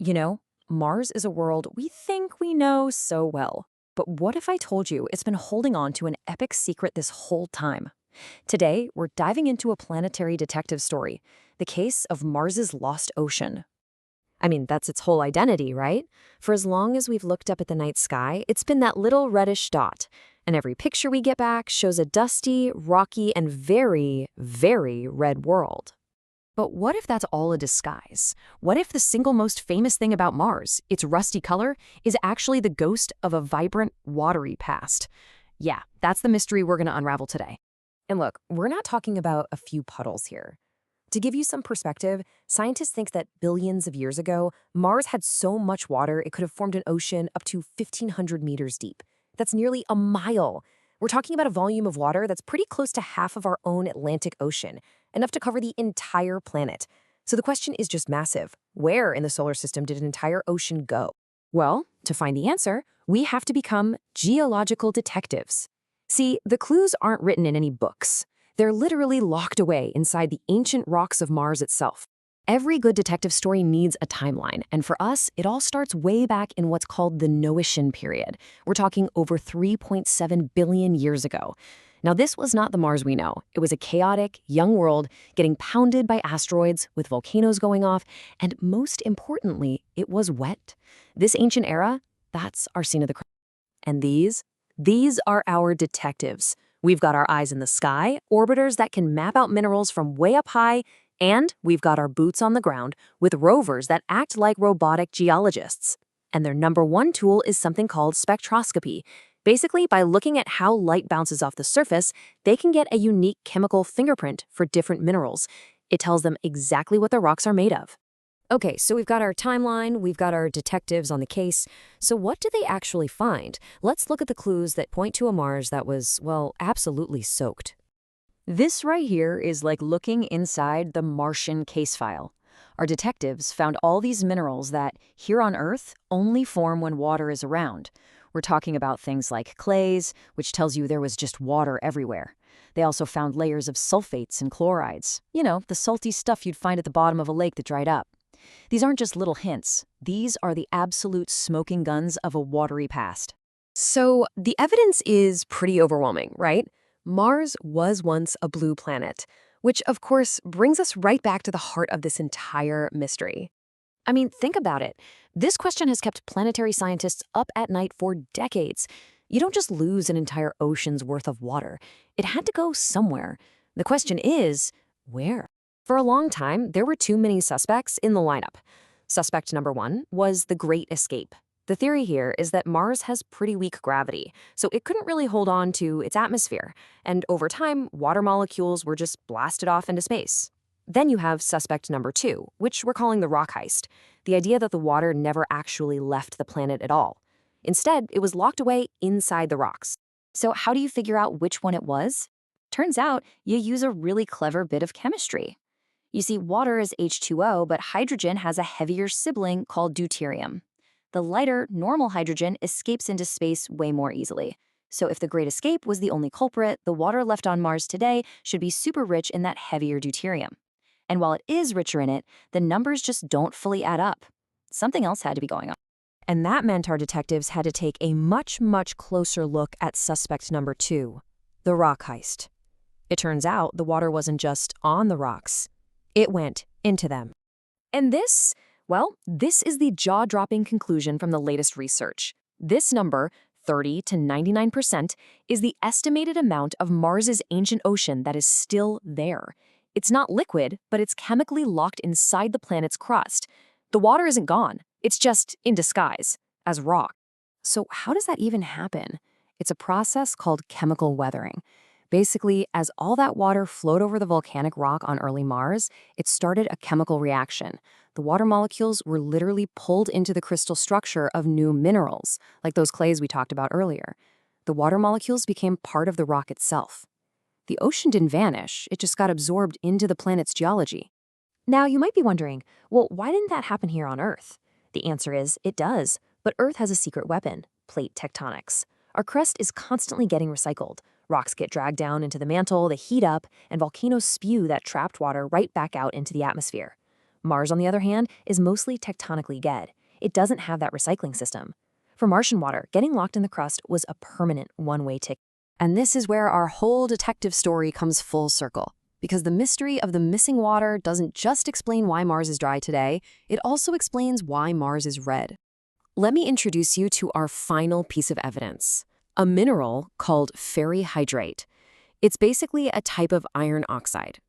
You know, Mars is a world we think we know so well. But what if I told you it's been holding on to an epic secret this whole time? Today, we're diving into a planetary detective story, the case of Mars's lost ocean. I mean, that's its whole identity, right? For as long as we've looked up at the night sky, it's been that little reddish dot. And every picture we get back shows a dusty, rocky, and very, very red world. But what if that's all a disguise? What if the single most famous thing about Mars, its rusty color, is actually the ghost of a vibrant, watery past? Yeah, that's the mystery we're going to unravel today. And look, we're not talking about a few puddles here. To give you some perspective, scientists think that billions of years ago, Mars had so much water it could have formed an ocean up to 1,500 meters deep. That's nearly a mile. We're talking about a volume of water that's pretty close to half of our own Atlantic Ocean, enough to cover the entire planet. So the question is just massive. Where in the solar system did an entire ocean go? Well, to find the answer, we have to become geological detectives. See, the clues aren't written in any books. They're literally locked away inside the ancient rocks of Mars itself. Every good detective story needs a timeline, and for us, it all starts way back in what's called the Noachian period. We're talking over 3.7 billion years ago. Now, this was not the Mars we know. It was a chaotic, young world getting pounded by asteroids with volcanoes going off, and most importantly, it was wet. This ancient era, that's our scene of the crime. And these are our detectives. We've got our eyes in the sky, orbiters that can map out minerals from way up high, and we've got our boots on the ground with rovers that act like robotic geologists. And their number one tool is something called spectroscopy. Basically, by looking at how light bounces off the surface, they can get a unique chemical fingerprint for different minerals. It tells them exactly what the rocks are made of. Okay, so we've got our timeline, we've got our detectives on the case. So what do they actually find? Let's look at the clues that point to a Mars that was, well, absolutely soaked. This right here is like looking inside the Martian case file. Our detectives found all these minerals that, here on Earth, only form when water is around. We're talking about things like clays, which tells you there was just water everywhere. They also found layers of sulfates and chlorides. You know, the salty stuff you'd find at the bottom of a lake that dried up. These aren't just little hints. These are the absolute smoking guns of a watery past. So the evidence is pretty overwhelming, right? Mars was once a blue planet, which of course brings us right back to the heart of this entire mystery. I mean, think about it. This question has kept planetary scientists up at night for decades. You don't just lose an entire ocean's worth of water. It had to go somewhere. The question is, where? For a long time, there were too many suspects in the lineup. Suspect number one was the Great Escape. The theory here is that Mars has pretty weak gravity, so it couldn't really hold on to its atmosphere, and over time, water molecules were just blasted off into space. Then you have suspect number two, which we're calling the rock heist, the idea that the water never actually left the planet at all. Instead, it was locked away inside the rocks. So how do you figure out which one it was? Turns out, you use a really clever bit of chemistry. You see, water is H2O, but hydrogen has a heavier sibling called deuterium. The lighter, normal hydrogen escapes into space way more easily. So if the Great Escape was the only culprit, the water left on Mars today should be super rich in that heavier deuterium. And while it is richer in it, the numbers just don't fully add up. Something else had to be going on. And that meant our detectives had to take a much, much closer look at suspect number two, the rock heist. It turns out the water wasn't just on the rocks. It went into them. And this is the jaw-dropping conclusion from the latest research. This number, 30 to 99%, is the estimated amount of Mars's ancient ocean that is still there. It's not liquid, but it's chemically locked inside the planet's crust. The water isn't gone. It's just in disguise, as rock. So how does that even happen? It's a process called chemical weathering. Basically, as all that water flowed over the volcanic rock on early Mars, it started a chemical reaction. The water molecules were literally pulled into the crystal structure of new minerals, like those clays we talked about earlier. The water molecules became part of the rock itself. The ocean didn't vanish, it just got absorbed into the planet's geology. Now, you might be wondering, well, why didn't that happen here on Earth? The answer is, it does, but Earth has a secret weapon, plate tectonics. Our crust is constantly getting recycled. Rocks get dragged down into the mantle, they heat up, and volcanoes spew that trapped water right back out into the atmosphere. Mars, on the other hand, is mostly tectonically dead. It doesn't have that recycling system. For Martian water, getting locked in the crust was a permanent one-way ticket. And this is where our whole detective story comes full circle. Because the mystery of the missing water doesn't just explain why Mars is dry today, it also explains why Mars is red. Let me introduce you to our final piece of evidence, a mineral called ferrihydrate. It's basically a type of iron oxide,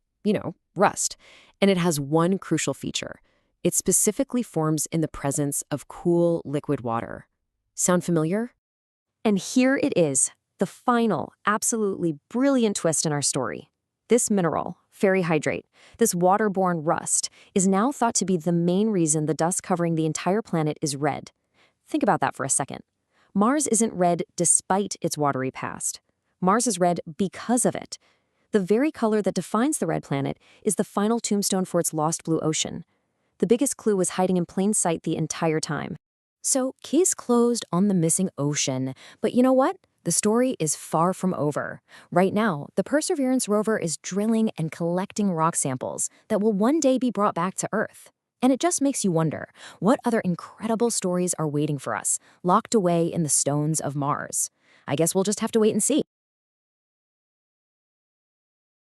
rust, and it has one crucial feature. It specifically forms in the presence of cool liquid water. Sound familiar? And here it is, the final, absolutely brilliant twist in our story. This mineral, ferrihydrate, this waterborne rust, is now thought to be the main reason the dust covering the entire planet is red. Think about that for a second. Mars isn't red despite its watery past. Mars is red because of it. The very color that defines the red planet is the final tombstone for its lost blue ocean. The biggest clue was hiding in plain sight the entire time. So, case closed on the missing ocean. But you know what? The story is far from over. Right now, the Perseverance rover is drilling and collecting rock samples that will one day be brought back to Earth. And it just makes you wonder, what other incredible stories are waiting for us, locked away in the stones of Mars? I guess we'll just have to wait and see.